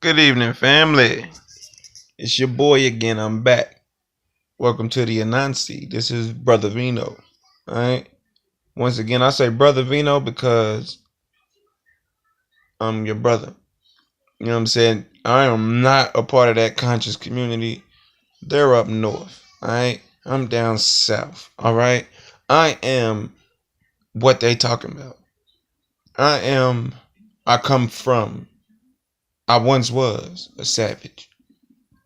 Good evening, family. It's your boy again. I'm back. Welcome to the Anansi. This is Brother Vino. All right. Once again, I say Brother Vino because I'm your brother. You know what I'm saying? I am not a part of that conscious community. They're up north. All right. I'm down south. All right. I am what they talking about. I come from. I once was a savage.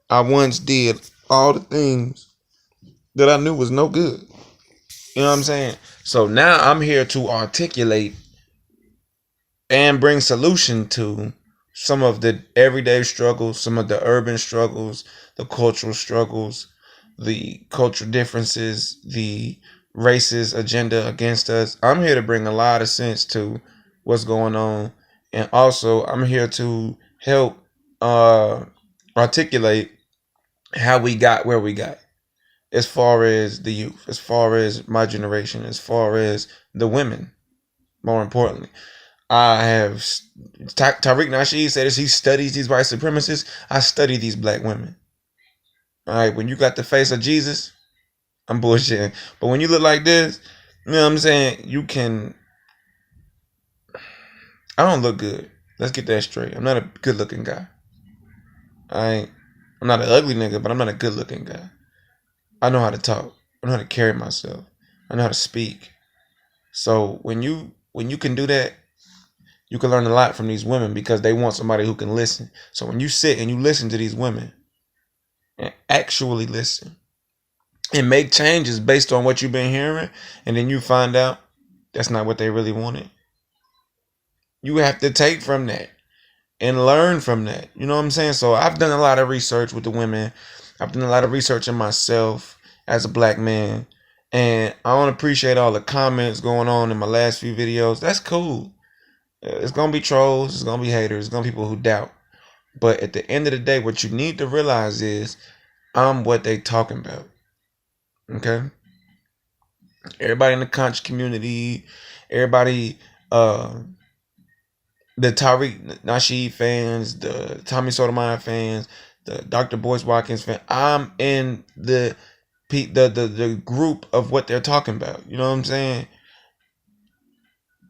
I once did all the things that I knew was no good. You know what I'm saying? So now I'm here to articulate and bring solution to some of the everyday struggles, some of the urban struggles, the cultural struggles, the cultural differences, the racist agenda against us. I'm here to bring a lot of sense to what's going on. And also I'm here to help articulate how we got where we got, as far as the youth, as far as my generation, as far as the women, more importantly. I have Tariq Nasheed said as he studies these white supremacists, I study these black women. All right, when you got the face of Jesus, I'm bullshitting. But when you look like this, you know what I'm saying? I don't look good. Let's get that straight. I'm not a good looking guy. I'm not an ugly nigga, but I'm not a good looking guy. I know how to talk. I know how to carry myself. I know how to speak. So when you can do that, you can learn a lot from these women because they want somebody who can listen. So when you sit and you listen to these women and actually listen and make changes based on what you've been hearing, and then you find out that's not what they really wanted, you have to take from that and learn from that. You know what I'm saying? So I've done a lot of research with the women. I've done a lot of research in myself as a black man. And I don't appreciate all the comments going on in my last few videos. That's cool. It's going to be trolls. It's going to be haters. It's going to be people who doubt. But at the end of the day, what you need to realize is I'm what they talking about. Okay? Everybody in the conscious community, everybody, the Tariq Nasheed fans, the Tommy Sotomayor fans, the Dr. Boyce Watkins fans, I'm in the group of what they're talking about. You know what I'm saying?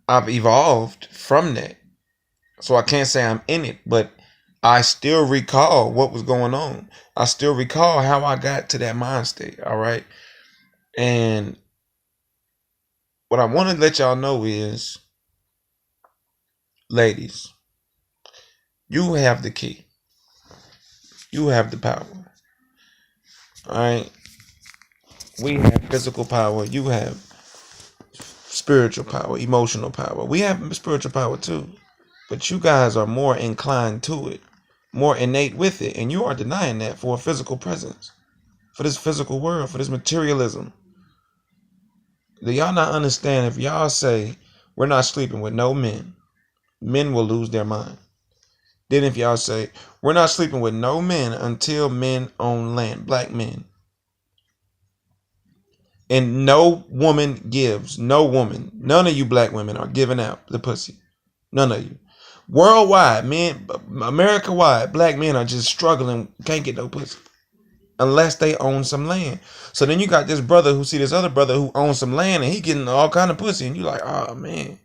I've evolved from that. So I can't say I'm in it, but I still recall what was going on. I still recall how I got to that mind state, all right? And what I want to let y'all know is, ladies, you have the key. You have the power. All right? We have physical power. You have spiritual power, emotional power. We have spiritual power too. But you guys are more inclined to it, more innate with it. And you are denying that for a physical presence, for this physical world, for this materialism. Do y'all not understand? If y'all say we're not sleeping with no men, men will lose their mind. Then if y'all say we're not sleeping with no men until men own land, black men, and no woman gives, no woman, none of you black women are giving out the pussy. None of you. Worldwide, men, America-wide, black men are just struggling, can't get no pussy unless they own some land. So then you got this brother who see this other brother who owns some land and he getting all kind of pussy, and you like, oh man,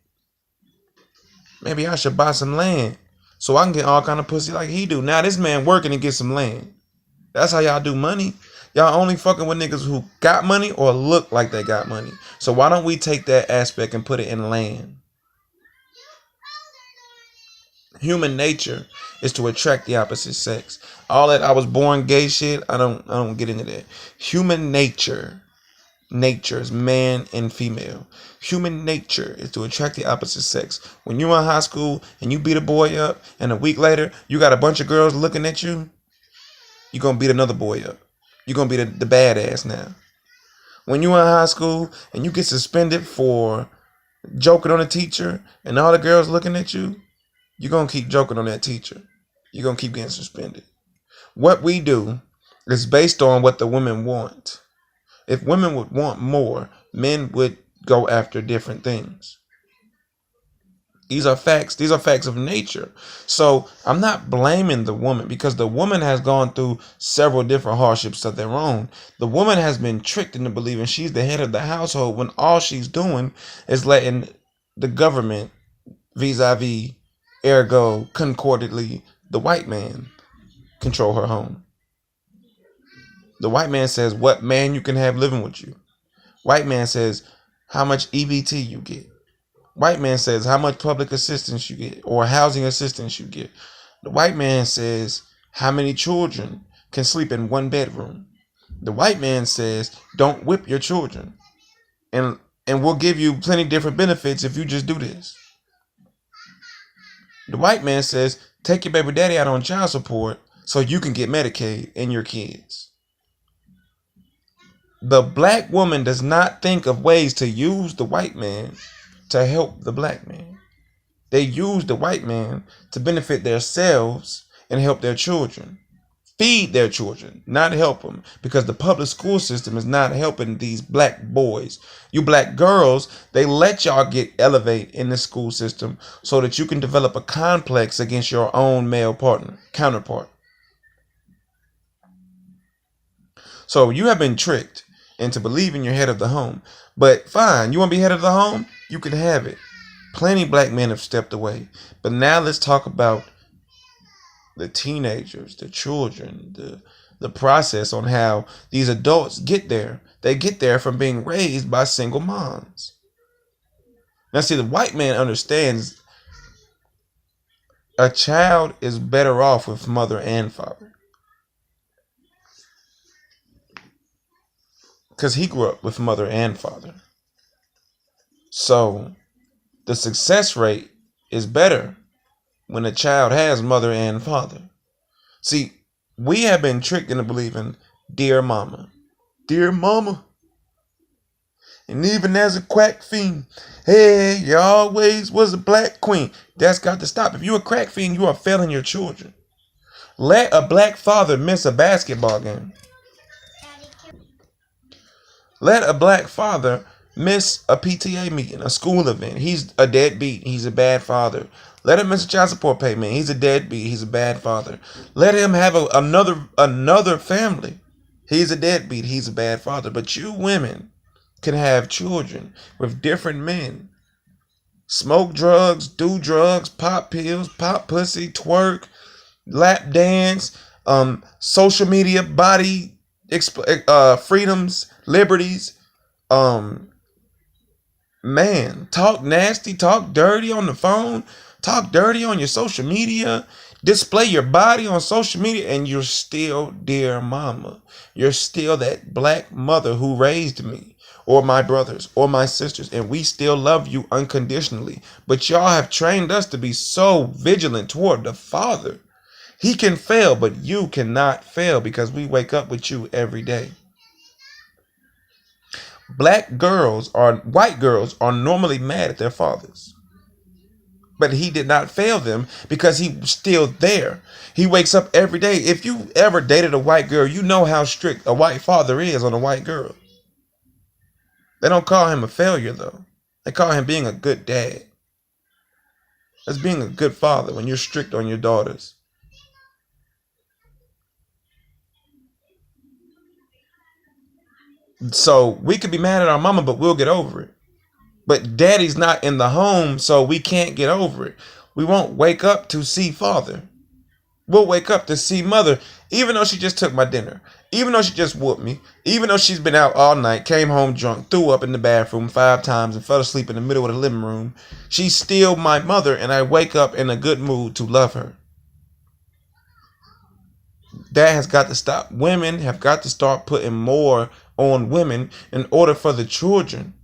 maybe I should buy some land so I can get all kind of pussy like he do. Now this man working to get some land. That's how y'all do money. Y'all only fucking with niggas who got money or look like they got money. So why don't we take that aspect and put it in land? Human nature is to attract the opposite sex. All that I was born gay shit, I don't get into that. Human nature is man and female. Human nature is to attract the opposite sex. When you're in high school and you beat a boy up and a week later you got a bunch of girls looking at you, you're gonna beat another boy up. You're gonna be the badass now. When you're in high school and you get suspended for joking on a teacher and all the girls looking at you, you're going to keep joking on that teacher. You're going to keep getting suspended. What we do is based on what the women want. If women would want more, men would go after different things. These are facts. These are facts of nature. So I'm not blaming the woman because the woman has gone through several different hardships of their own. The woman has been tricked into believing she's the head of the household when all she's doing is letting the government, vis-a-vis, ergo, concordantly, the white man control her home. The white man says what man you can have living with you. White man says how much EBT you get. White man says how much public assistance you get or housing assistance you get. The white man says how many children can sleep in one bedroom. The white man says don't whip your children. And we'll give you plenty different benefits if you just do this. The white man says take your baby daddy out on child support so you can get Medicaid and your kids. The black woman does not think of ways to use the white man to help the black man. They use the white man to benefit themselves and help their children. Feed their children, not help them. Because the public school system is not helping these black boys. You black girls, they let y'all get elevate in the school system so that you can develop a complex against your own male partner, counterpart. So you have been tricked into believing you're head of the home. But fine, you want to be head of the home? You can have it. Plenty black men have stepped away. But now let's talk about the teenagers, the children, the process on how these adults get there. They get there from being raised by single moms. Now see, the white man understands a child is better off with mother and father. Because he grew up with mother and father. So the success rate is better when a child has mother and father. See, we have been tricked into believing, dear mama. Dear mama. And even as a crack fiend, hey, you always was a black queen. That's got to stop. If you're a crack fiend, you are failing your children. Let a black father miss a basketball game. Let a black father miss a PTA meeting, a school event. He's a deadbeat. He's a bad father. Let him miss a child support payment. He's a deadbeat. He's a bad father. Let him have another family. He's a deadbeat. He's a bad father. But you women can have children with different men. Smoke drugs, do drugs, pop pills, pop pussy, twerk, lap dance, social media, body freedoms, liberties, man, talk nasty, talk dirty on the phone, talk dirty on your social media, display your body on social media, and you're still dear mama. You're still that black mother who raised me, or my brothers, or my sisters, and we still love you unconditionally. But y'all have trained us to be so vigilant toward the Father. He can fail, but you cannot fail because we wake up with you every day. White girls are normally mad at their fathers. But he did not fail them because he was still there. He wakes up every day. If you ever dated a white girl, you know how strict a white father is on a white girl. They don't call him a failure, though. They call him being a good dad. That's being a good father when you're strict on your daughters. So we could be mad at our mama, but we'll get over it. But daddy's not in the home, so we can't get over it. We won't wake up to see father. We'll wake up to see mother, even though she just took my dinner, even though she just whooped me, even though she's been out all night, came home drunk, threw up in the bathroom 5 times and fell asleep in the middle of the living room. She's still my mother, and I wake up in a good mood to love her. That has got to stop. Women have got to start putting more on women in order for the children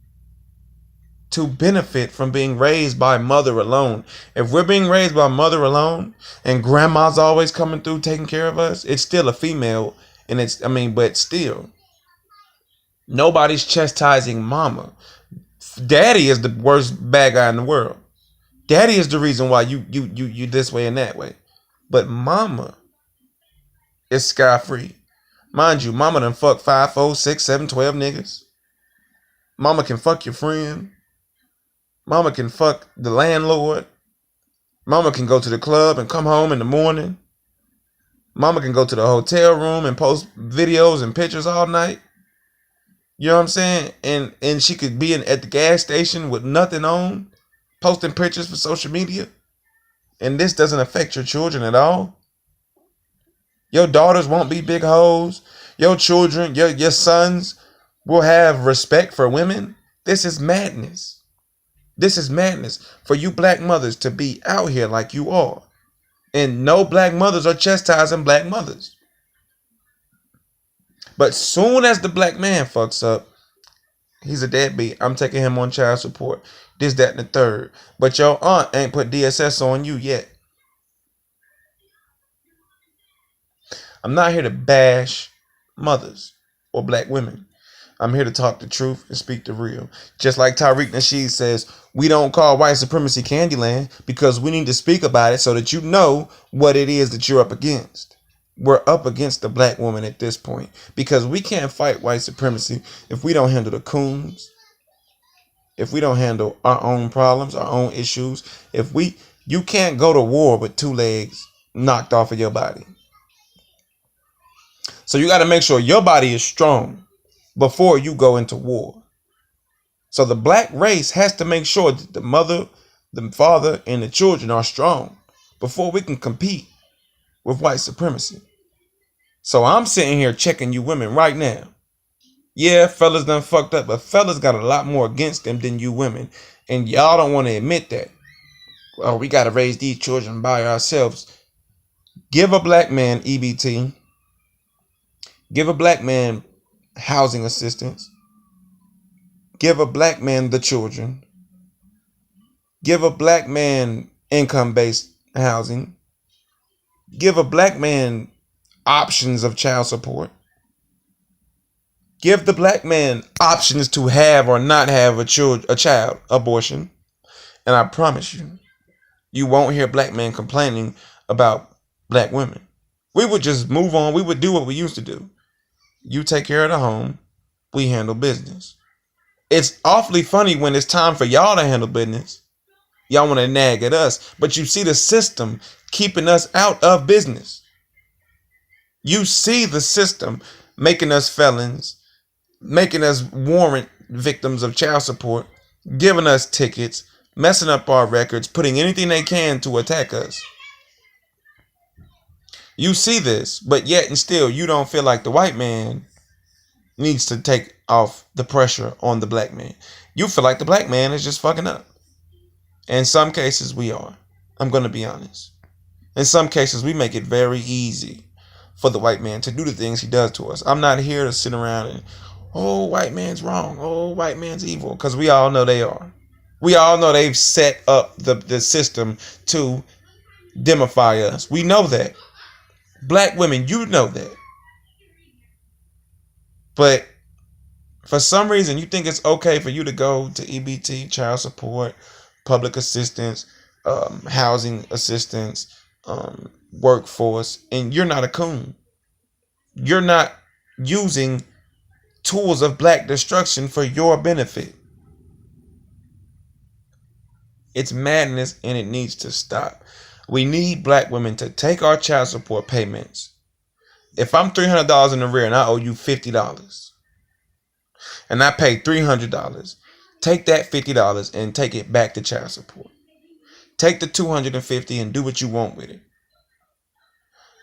to benefit from being raised by mother alone. If we're being raised by mother alone and grandma's always coming through taking care of us, it's still a female. And but still, nobody's chastising mama. Daddy is the worst bad guy in the world. Daddy is the reason why you this way and that way. But mama is sky free. Mind you, mama done fuck 5, 4, 6, 7, 12 niggas. Mama can fuck your friend. Mama can fuck the landlord. Mama can go to the club and come home in the morning. Mama can go to the hotel room and post videos and pictures all night. You know what I'm saying? And she could be at the gas station with nothing on, posting pictures for social media. And this doesn't affect your children at all. Your daughters won't be big hoes. Your children, your sons will have respect for women. This is madness. This is madness for you black mothers to be out here like you are. And no black mothers are chastising black mothers. But soon as the black man fucks up, he's a deadbeat. I'm taking him on child support. This, that, and the third. But your aunt ain't put DSS on you yet. I'm not here to bash mothers or black women. I'm here to talk the truth and speak the real. Just like Tariq Nasheed says, we don't call white supremacy Candyland because we need to speak about it so that you know what it is that you're up against. We're up against the black woman at this point because we can't fight white supremacy if we don't handle the coons, if we don't handle our own problems, our own issues. You can't go to war with two legs knocked off of your body. So you got to make sure your body is strong before you go into war. So the black race has to make sure that the mother, the father, and the children are strong before we can compete with white supremacy. So I'm sitting here checking you women right now. Yeah, fellas done fucked up, but fellas got a lot more against them than you women. And y'all don't want to admit that. Well, we got to raise these children by ourselves. Give a black man EBT. Give a black man housing assistance. Give a black man the children. Give a black man income-based housing. Give a black man options of child support. Give the black man options to have or not have a child abortion. And I promise you, you won't hear black men complaining about black women. We would just move on. We would do what we used to do. You take care of the home. We handle business. It's awfully funny when it's time for y'all to handle business. Y'all want to nag at us. But you see the system keeping us out of business. You see the system making us felons, making us warrant victims of child support, giving us tickets, messing up our records, putting anything they can to attack us. You see this, but yet and still you don't feel like the white man needs to take off the pressure on the black man. You feel like the black man is just fucking up. In some cases we are. I'm going to be honest. In some cases we make it very easy for the white man to do the things he does to us. I'm not here to sit around and, oh, white man's wrong. Oh, white man's evil. Because we all know they are. We all know they've set up the system to demify us. We know that. Black women, you know that. But for some reason, you think it's okay for you to go to EBT, child support, public assistance, housing assistance, workforce, and you're not a coon. You're not using tools of black destruction for your benefit. It's madness and it needs to stop. We need black women to take our child support payments. If I'm $300 in the rear and I owe you $50 and I pay $300, take that $50 and take it back to child support. Take the $250 and do what you want with it.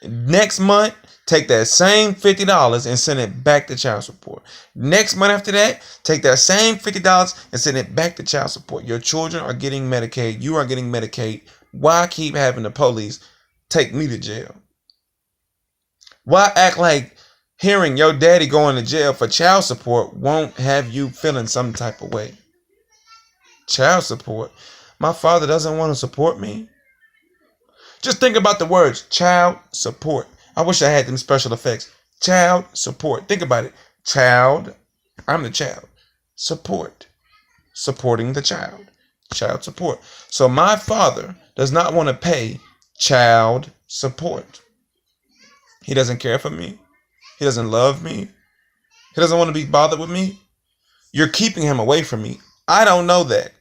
Next month, take that same $50 and send it back to child support. Next month after that, take that same $50 and send it back to child support. Your children are getting Medicaid. You are getting Medicaid. Why keep having the police take me to jail? Why act like hearing your daddy going to jail for child support won't have you feeling some type of way? Child support? My father doesn't want to support me. Just think about the words child support. I wish I had them special effects. Child support. Think about it. Child. I'm the child. Support. Supporting the child. Child support. So my father does not want to pay child support. He doesn't care for me. He doesn't love me. He doesn't want to be bothered with me. You're keeping him away from me. I don't know that.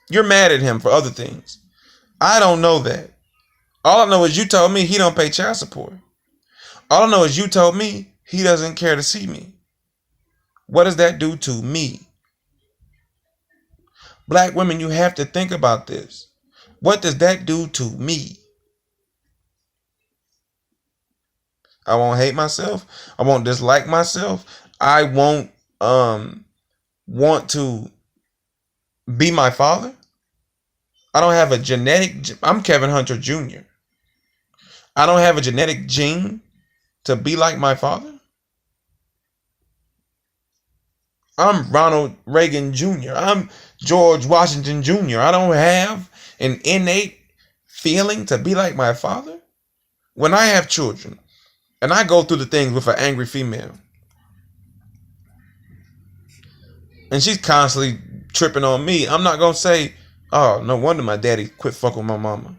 You're mad at him for other things. I don't know that. All I know is you told me he don't pay child support. All I know is you told me he doesn't care to see me. What does that do to me? Black women, you have to think about this. What does that do to me? I won't hate myself. I won't dislike myself. I won't want to be my father. I don't have a genetic. I'm Kevin Hunter Jr. I don't have a genetic gene to be like my father. I'm Ronald Reagan Jr. I'm George Washington Jr. I don't have an innate feeling to be like my father. When I have children and I go through the things with an angry female and she's constantly tripping on me, I'm not going to say, oh, no wonder my daddy quit fucking with my mama.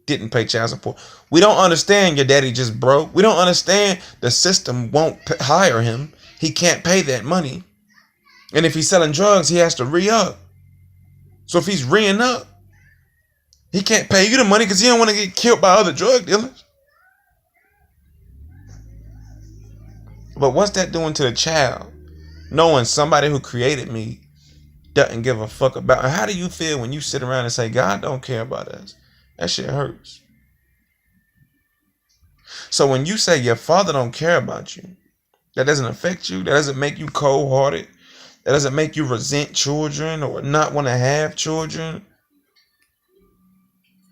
Didn't pay child support. We don't understand your daddy just broke. We don't understand the system won't hire him. He can't pay that money. And if he's selling drugs, he has to re-up. So if he's re-ing up, he can't pay you the money because he don't want to get killed by other drug dealers. But what's that doing to the child? Knowing somebody who created me doesn't give a fuck about. How do you feel when you sit around and say, God don't care about us? That shit hurts. So when you say your father don't care about you, that doesn't affect you. That doesn't make you cold-hearted. That doesn't make you resent children or not want to have children.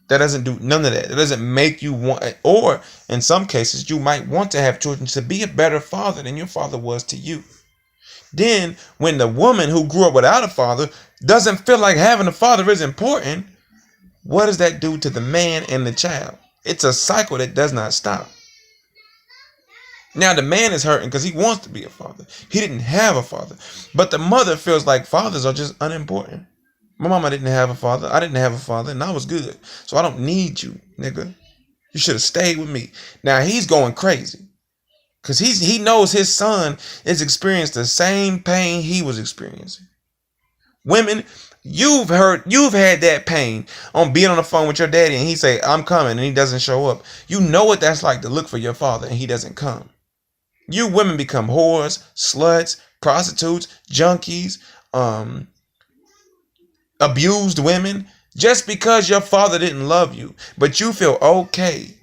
That doesn't do none of that. It doesn't make you want, or in some cases, you might want to have children to be a better father than your father was to you. Then, when the woman who grew up without a father doesn't feel like having a father is important, what does that do to the man and the child? It's a cycle that does not stop. Now, the man is hurting because he wants to be a father. He didn't have a father. But the mother feels like fathers are just unimportant. My mama didn't have a father. I didn't have a father, and I was good. So I don't need you, nigga. You should have stayed with me. Now he's going crazy. Because he knows his son has experienced the same pain he was experiencing. Women, you've had that pain on being on the phone with your daddy and he say, I'm coming, and he doesn't show up. You know what that's like to look for your father and he doesn't come. You women become whores, sluts, prostitutes, junkies, abused women, just because your father didn't love you, but you feel okay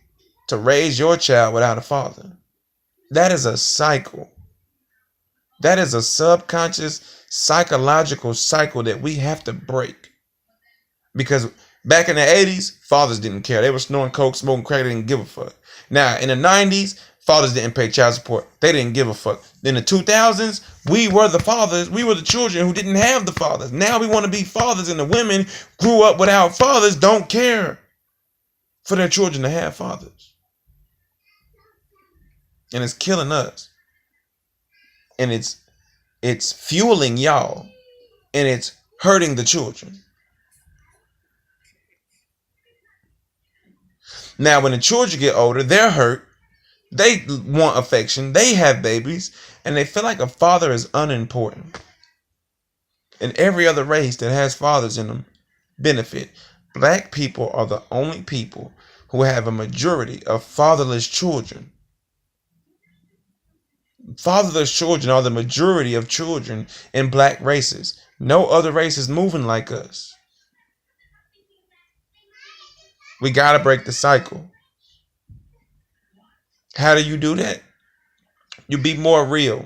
to raise your child without a father. That is a cycle. That is a subconscious psychological cycle that we have to break. Because back in the 80s, fathers didn't care. They were snoring coke, smoking crack, they didn't give a fuck. Now, in the 90s, fathers didn't pay child support. They didn't give a fuck. In the 2000s, we were the fathers. We were the children who didn't have the fathers. Now we want to be fathers, and the women grew up without fathers, don't care for their children to have fathers. And it's killing us. And it's fueling y'all. And it's hurting the children. Now, when the children get older, they're hurt. They want affection. They have babies. And they feel like a father is unimportant. And every other race that has fathers in them benefit. Black people are the only people who have a majority of fatherless children. Fatherless children are the majority of children in black races. No other race is moving like us. We got to break the cycle. How do you do that? You be more real.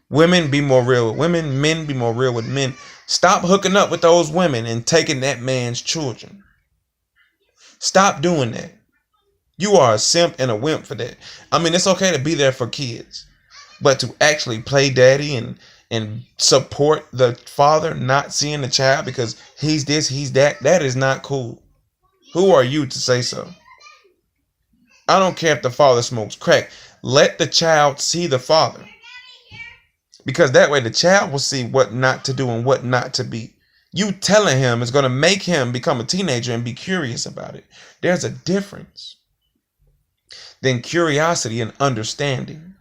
Women be more real with women. Men be more real with men. Stop hooking up with those women and taking that man's children. Stop doing that. You are a simp and a wimp for that. I mean, it's okay to be there for kids. But to actually play daddy and support the father not seeing the child because he's this, he's that, that is not cool. Who are you to say so? I don't care if the father smokes crack. Let the child see the father. Because that way the child will see what not to do and what not to be. You telling him is going to make him become a teenager and be curious about it. There's a difference than curiosity and understanding.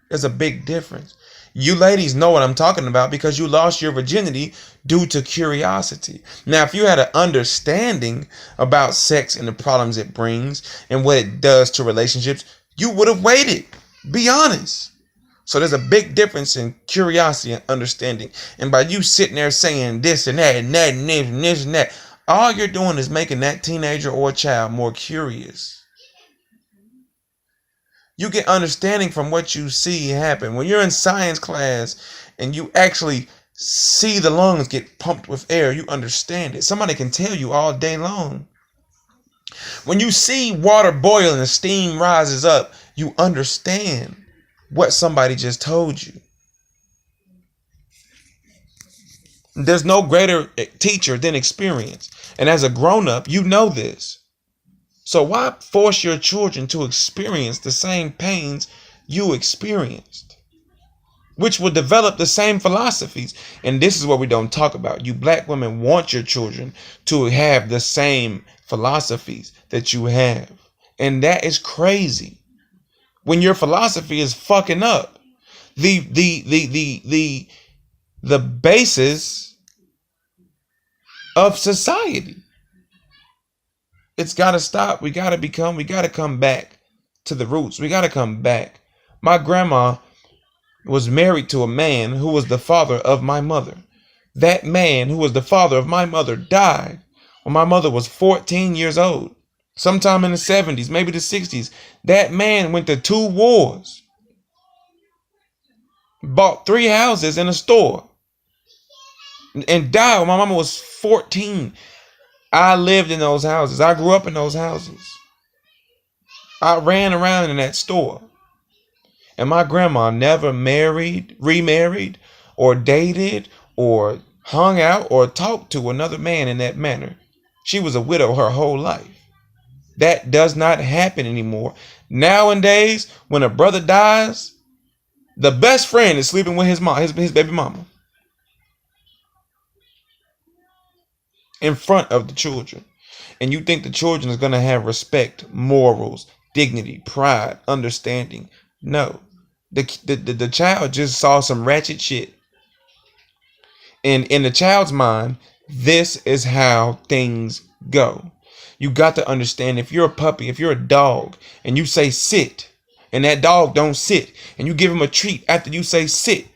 There's a big difference. You ladies know what I'm talking about because you lost your virginity due to curiosity. Now, if you had an understanding about sex and the problems it brings and what it does to relationships, you would have waited. Be honest. So there's a big difference in curiosity and understanding. And by you sitting there saying this and that and that and this and this and that, all you're doing is making that teenager or child more curious. You get understanding from what you see happen. When you're in science class and you actually see the lungs get pumped with air, you understand it. Somebody can tell you all day long. When you see water boil and steam rises up, you understand what somebody just told you. There's no greater teacher than experience. And as a grown-up, you know this. So why force your children to experience the same pains you experienced, which will develop the same philosophies? And this is what we don't talk about. You black women want your children to have the same philosophies that you have. And that is crazy. When your philosophy is fucking up the basis of society. It's got to stop. We got to come back to the roots. We got to come back. My grandma was married to a man who was the father of my mother. That man who was the father of my mother died when my mother was 14 years old. Sometime in the 70s, maybe the 60s. That man went to 2 wars. Bought 3 houses and a store. And died when my mama was 14. I lived in those houses. I grew up in those houses. I ran around in that store. And my grandma never remarried, or dated, or hung out, or talked to another man in that manner. She was a widow her whole life. That does not happen anymore. Nowadays, when a brother dies, the best friend is sleeping with his mom, his baby mama, in front of the children. And you think the children is going to have respect, morals, dignity, pride, understanding? No. The child just saw some ratchet shit. And in the child's mind, this is how things go. You got to understand, if you're a puppy, if you're a dog, and you say sit, and that dog don't sit, and you give him a treat after you say sit,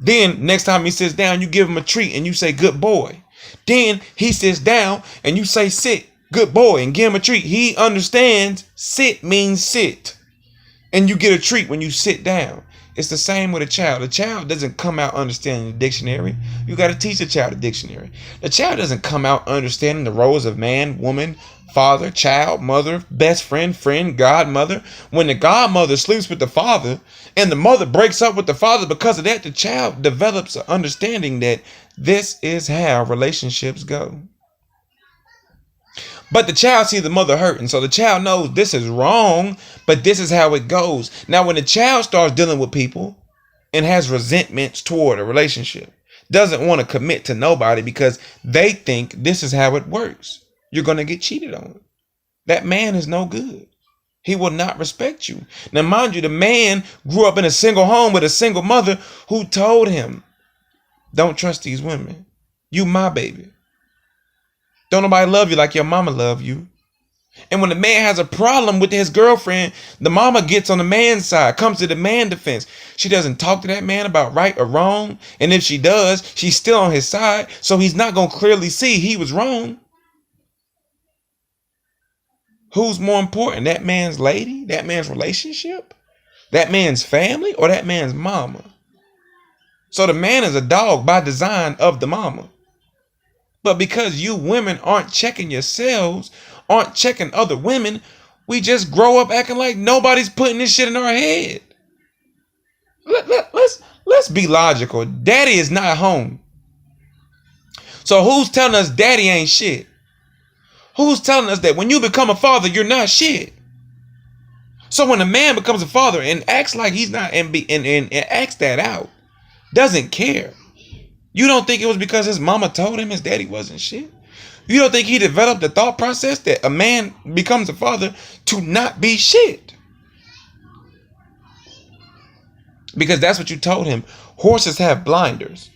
then next time he sits down, you give him a treat and you say good boy. Then he sits down and you say sit, good boy, and give him a treat. He understands sit means sit. And you get a treat when you sit down. It's the same with a child. A child doesn't come out understanding the dictionary. You got to teach the child the dictionary. The child doesn't come out understanding the roles of man, woman, father, child, mother, best friend, godmother. When the godmother sleeps with the father and the mother breaks up with the father because of that, the child develops an understanding that this is how relationships go. But the child sees the mother hurting, so the child knows this is wrong, but this is how it goes. Now, when the child starts dealing with people and has resentments toward a relationship, doesn't want to commit to nobody because they think this is how it works, you're going to get cheated on. That man is no good. He will not respect you. Now, mind you, the man grew up in a single home with a single mother who told him, don't trust these women. You my baby. Don't nobody love you like your mama love you. And when the man has a problem with his girlfriend, the mama gets on the man's side, comes to the man defense. She doesn't talk to that man about right or wrong. And if she does, she's still on his side. So he's not going to clearly see he was wrong. Who's more important? That man's lady? That man's relationship? That man's family? Or that man's mama? So the man is a dog by design of the mama. But because you women aren't checking yourselves, aren't checking other women, we just grow up acting like nobody's putting this shit in our head. Let's be logical. Daddy is not home. So who's telling us daddy ain't shit? Who's telling us that when you become a father, you're not shit? So when a man becomes a father and acts like he's not and acts that out, doesn't care. You don't think it was because his mama told him his daddy wasn't shit? You don't think he developed the thought process that a man becomes a father to not be shit? Because that's what you told him. Horses have blinders.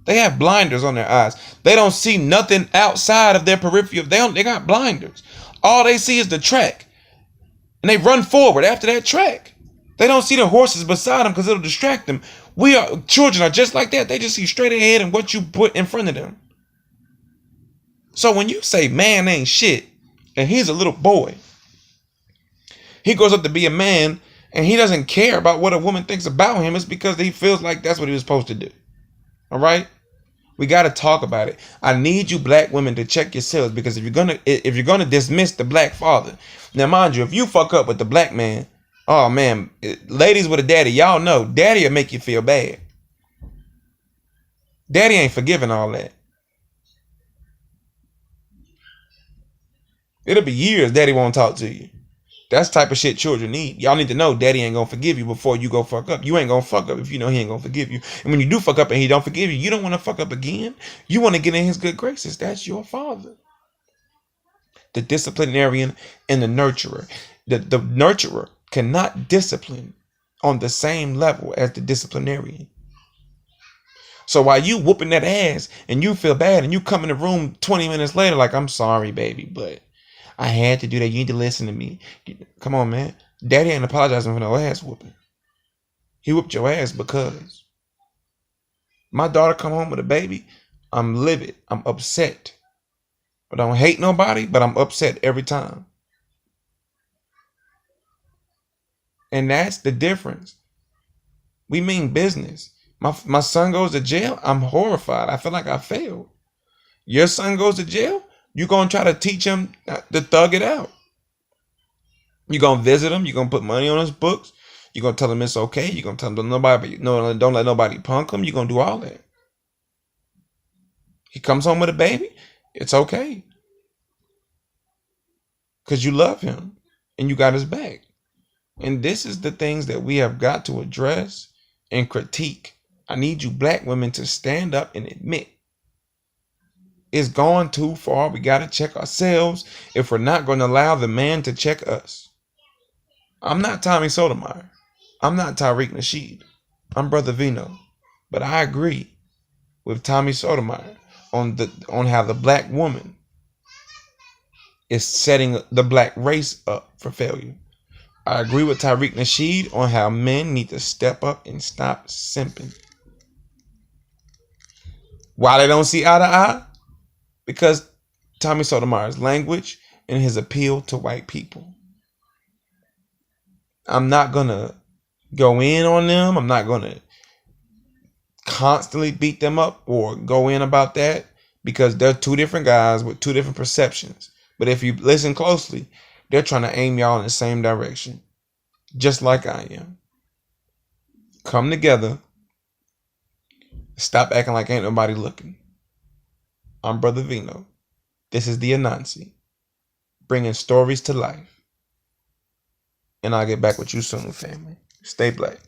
They have blinders on their eyes. They don't see nothing outside of their peripheral. They got blinders. All they see is the track. And they run forward after that track. They don't see the horses beside them because it'll distract them. Children are just like that. They just see straight ahead and what you put in front of them. So when you say man ain't shit, and he's a little boy, he grows up to be a man, and he doesn't care about what a woman thinks about him. It's because he feels like that's what he was supposed to do. All right? We got to talk about it. I need you black women to check yourselves, because if you're gonna dismiss the black father, now mind you, if you fuck up with the black man, oh man, ladies with a daddy, y'all know daddy will make you feel bad. Daddy ain't forgiving all that. It'll be years daddy won't talk to you. That's the type of shit children need. Y'all need to know daddy ain't gonna forgive you before you go fuck up. You ain't gonna fuck up if you know he ain't gonna forgive you. And when you do fuck up and he don't forgive you, you don't want to fuck up again. You want to get in his good graces. That's your father. The disciplinarian and the nurturer. The nurturer cannot discipline on the same level as the disciplinarian. So while you whooping that ass and you feel bad and you come in the room 20 minutes later like, I'm sorry, baby, but I had to do that. You need to listen to me. Come on, man. Daddy ain't apologizing for no ass whooping. He whooped your ass because my daughter come home with a baby. I'm livid. I'm upset. I don't hate nobody, but I'm upset every time. And that's the difference. We mean business. My son goes to jail. I'm horrified. I feel like I failed. Your son goes to jail. You're going to try to teach him to thug it out. You're going to visit him. You're going to put money on his books. You're going to tell him it's okay. You're going to tell him don't let nobody punk him. You're going to do all that. He comes home with a baby. It's okay. Because you love him and you got his back. And this is the things that we have got to address and critique. I need you black women to stand up and admit it's gone too far. We got to check ourselves if we're not going to allow the man to check us. I'm not Tommy Sotomayor. I'm not Tariq Nasheed. I'm Brother Vino. But I agree with Tommy Sotomayor on how the black woman is setting the black race up for failure. I agree with Tariq Nasheed on how men need to step up and stop simping. Why they don't see eye to eye? Because Tommy Sotomayor's language and his appeal to white people. I'm not going to go in on them. I'm not going to constantly beat them up or go in about that, because they're two different guys with two different perceptions. But if you listen closely, they're trying to aim y'all in the same direction, just like I am. Come together. Stop acting like ain't nobody looking. I'm Brother Vino. This is the Anansi, bringing stories to life. And I'll get back with you soon, family. Stay black.